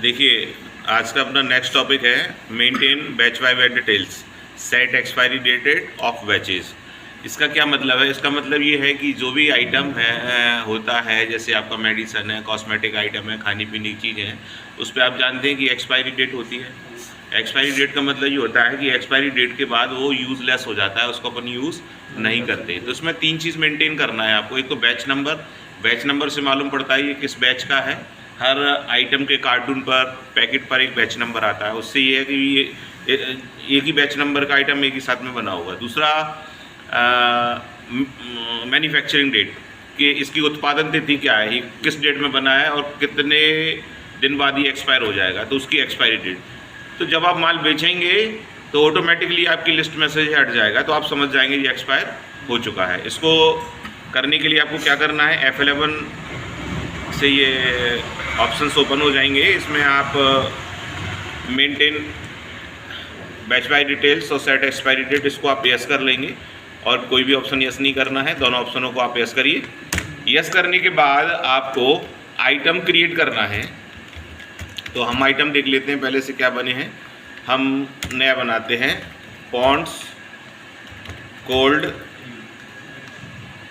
देखिए, आज का अपना नेक्स्ट टॉपिक है maintain batch by batch details, set expiry dated of batches. इसका क्या मतलब है? इसका मतलब ये है कि जो भी आइटम है होता है, जैसे आपका मेडिसन है, कॉस्मेटिक आइटम है, खाने पीने की चीज़ें हैं, उस पर आप जानते हैं कि एक्सपायरी डेट होती है। एक्सपायरी डेट का मतलब ये होता है कि एक्सपायरी डेट के बाद वो यूज़लेस हो जाता है, उसको अपन यूज़ नहीं करते। तो इसमें 3 चीज़ मेंटेन करना है आपको। एक तो बैच नंबर से मालूम पड़ता है ये किस बैच का है। हर आइटम के कार्टून पर, पैकेट पर एक बैच नंबर आता है। उससे ये है कि ये एक ही बैच नंबर का आइटम एक ही साथ में बना होगा। दूसरा, मैन्युफैक्चरिंग डेट कि इसकी उत्पादन तिथि क्या है, ये किस डेट में बना है और कितने दिन बाद ये एक्सपायर हो जाएगा, तो उसकी एक्सपायरी डेट। तो जब आप माल बेचेंगे तो ऑटोमेटिकली आपकी लिस्ट में से हट जाएगा, तो आप समझ जाएंगे ये एक्सपायर हो चुका है। इसको करने के लिए आपको क्या करना है, F11 से ये ऑप्शंस ओपन हो जाएंगे। इसमें आप मेंटेन बैच बाय डिटेल्स और सेट एक्सपायरी डेट, इसको आप यस कर लेंगे और कोई भी ऑप्शन यस नहीं करना है, दोनों ऑप्शनों को आप यस करिए। यस करने के बाद आपको आइटम क्रिएट करना है। तो हम आइटम देख लेते हैं पहले से क्या बने हैं। हम नया बनाते हैं पॉन्ड्स कोल्ड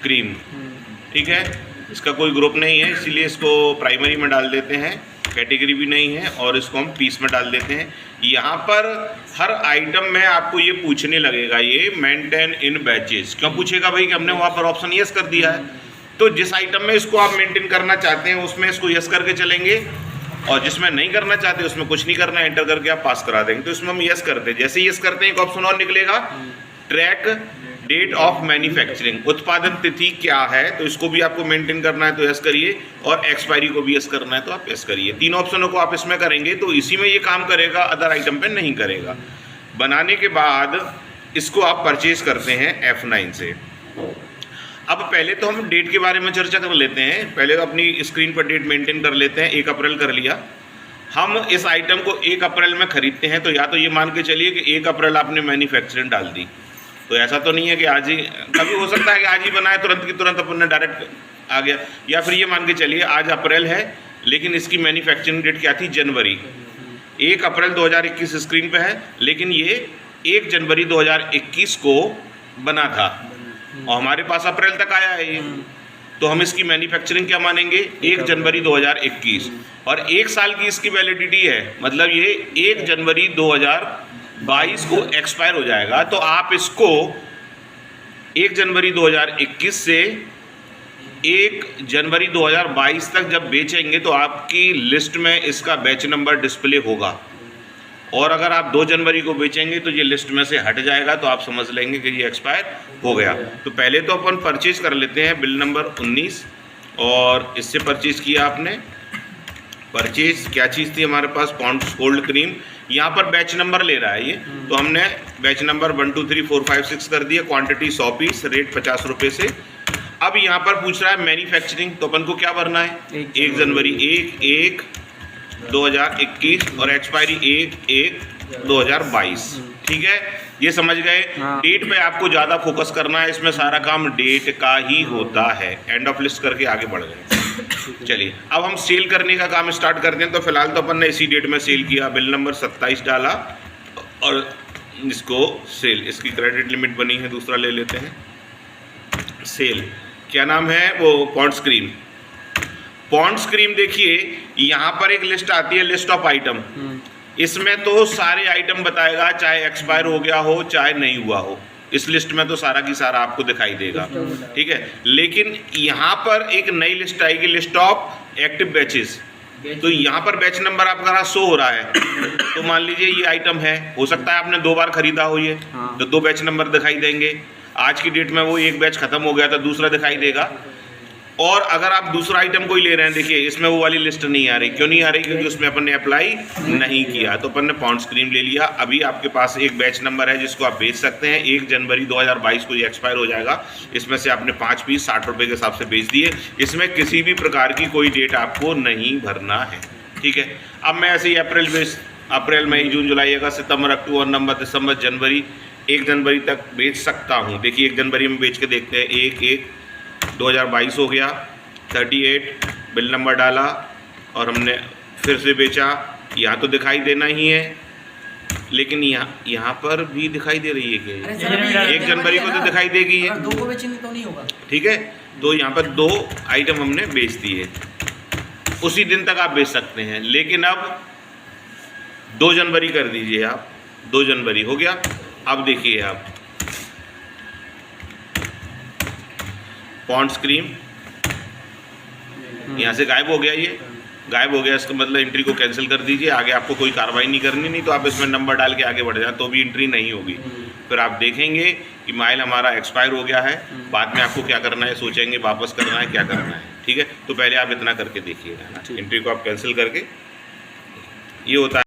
क्रीम, ठीक है। इसका कोई ग्रुप नहीं है, इसीलिए इसको प्राइमरी में डाल देते हैं, कैटेगरी भी नहीं है, और इसको हम पीस में डाल देते हैं। यहाँ पर हर आइटम में आपको ये पूछने लगेगा, ये मेंटेन इन बैचेस क्यों पूछेगा भाई, कि हमने वहाँ पर ऑप्शन यस कर दिया है। तो जिस आइटम में इसको आप मेंटेन करना चाहते हैं उसमें इसको यस करके चलेंगे, और जिसमें नहीं करना चाहते उसमें कुछ नहीं करना, एंटर करके आप पास करा देंगे। तो इसमें हम यस करते हैं। जैसे यस करते हैं एक ऑप्शन और निकलेगा, ट्रैक डेट ऑफ मैन्युफैक्चरिंग, उत्पादन तिथि क्या है, तो इसको भी आपको मेंटेन करना है तो यस करिए, और एक्सपायरी को भी यस करना है तो आप यस करिए। 3 ऑप्शनों को आप इसमें करेंगे तो इसी में ये काम करेगा, अदर आइटम पे नहीं करेगा। बनाने के बाद इसको आप परचेज करते हैं F9 से। अब पहले तो हम डेट के बारे में चर्चा कर लेते हैं। पहले तो अपनी स्क्रीन पर डेट मेंटेन कर लेते हैं। 1 अप्रैल कर लिया। हम इस आइटम को 1 अप्रैल में खरीदते हैं, तो या तो ये मान के चलिए कि 1 अप्रैल आपने मैन्युफैक्चरिंग डाल दी। तो ऐसा तो नहीं है कि आज ही, कभी हो सकता है कि आज ही बनाए तुरंत की तुरंत अपन ने डायरेक्ट आ गया, या फिर ये मान के चलिए आज अप्रैल है लेकिन इसकी मैन्युफैक्चरिंग डेट क्या थी, जनवरी। 1 अप्रैल 2021 स्क्रीन पे है, लेकिन ये 1 जनवरी 2021 को बना था और हमारे पास अप्रैल तक आया है ये। तो हम इसकी मैन्युफैक्चरिंग क्या मानेंगे, 1 जनवरी 2021, और 1 साल की इसकी वैलिडिटी है, मतलब ये 1 जनवरी 2022 को एक्सपायर हो जाएगा। तो आप इसको 1 जनवरी 2021 से 1 जनवरी 2022 तक जब बेचेंगे तो आपकी लिस्ट में इसका बैच नंबर डिस्प्ले होगा, और अगर आप 2 जनवरी को बेचेंगे तो ये लिस्ट में से हट जाएगा, तो आप समझ लेंगे कि ये एक्सपायर हो गया। तो पहले तो अपन परचेज कर लेते हैं बिल नंबर 19, और इससे परचेज किया आपने। परचेज क्या चीज़ थी हमारे पास, पॉन्ड्स कोल्ड क्रीम। यहाँ पर बैच नंबर ले रहा है ये, तो हमने बैच नंबर 1 2 3 4 5 6 कर दिया। क्वांटिटी 100 पीस, रेट 50 रुपये से। अब यहाँ पर पूछ रहा है मैन्युफैक्चरिंग, तो अपन को क्या भरना है, 1 जनवरी 1/1/2021 और एक्सपायरी 1/1/2022, ठीक है। ये समझ गए। डेट पे आपको ज़्यादा फोकस करना है, इसमें सारा काम डेट का ही होता है। एंड ऑफ लिस्ट करके आगे बढ़ गए। चलिए अब हम सेल करने का काम स्टार्ट करते हैं। तो फिलहाल तो अपन ने इसी डेट में सेल किया, बिल नंबर 27 डाला और इसको सेल, इसकी क्रेडिट लिमिट बनी है, दूसरा ले लेते हैं सेल। क्या नाम है वो, पॉन्ड्स क्रीम। पॉन्ड्स क्रीम देखिए यहाँ पर एक लिस्ट आती है, लिस्ट ऑफ आइटम। इसमें तो सारे आइटम बताएगा, चाहे एक्सपायर हो गया हो चाहे नहीं हुआ हो। इस लिस्ट में तो सारा की सारा आपको दिखाई देगा, ठीक है। लेकिन यहाँ पर एक नई लिस्ट आएगी, लिस्ट ऑफ एक्टिव बैचेस। तो यहाँ पर बैच नंबर आपका शो हो रहा है। तो मान लीजिए ये आइटम है, हो सकता है आपने 2 बार खरीदा हो ये, तो 2 बैच नंबर दिखाई देंगे। आज की डेट में वो 1 बैच खत्म हो गया था, दूसरा दिखाई देगा। और अगर आप दूसरा आइटम कोई ले रहे हैं, देखिए इसमें वो वाली लिस्ट नहीं आ रही। क्यों नहीं आ रही, क्योंकि उसमें अपन ने अप्लाई नहीं किया। तो अपन ने पॉन्ड्स क्रीम ले लिया। अभी आपके पास एक बैच नंबर है जिसको आप बेच सकते हैं। 1 जनवरी 2022 को ये एक्सपायर हो जाएगा। इसमें से आपने 5 पीस 60 रुपये के हिसाब से बेच दिए। इसमें किसी भी प्रकार की कोई डेट आपको नहीं भरना है, ठीक है। अब मैं ऐसे ही अप्रैल मई जून जुलाई अगस्त सितंबर अक्टूबर नवंबर दिसंबर जनवरी 1 जनवरी तक बेच सकता हूँ। देखिए 1 जनवरी में बेच के देखते हैं। 1/1/2022 हो गया। 38 बिल नंबर डाला और हमने फिर से बेचा यहाँ तो दिखाई देना ही है, लेकिन यहाँ पर भी दिखाई दे रही है कि 1 जनवरी को तो दिखाई देगी है, 2 को बेचेंगे तो नहीं होगा। ठीक है। तो यहाँ पर 2 आइटम हमने बेच दिए, उसी दिन तक आप बेच सकते हैं। लेकिन अब 2 जनवरी कर दीजिए आप, 2 जनवरी हो गया। अब देखिए आप पॉन्ड्स क्रीम यहाँ से गायब हो गया, ये गायब हो गया, इसका मतलब एंट्री को कैंसिल कर दीजिए। आगे आपको कोई कार्रवाई नहीं करनी, नहीं तो आप इसमें नंबर डाल के आगे बढ़ जाए तो भी एंट्री नहीं होगी। फिर आप देखेंगे कि माइल हमारा एक्सपायर हो गया है, बाद में आपको क्या करना है, सोचेंगे वापस करना है क्या करना है, ठीक है। तो पहले आप इतना करके देखिएगा ना, एंट्री को आप कैंसिल करके, ये होता है।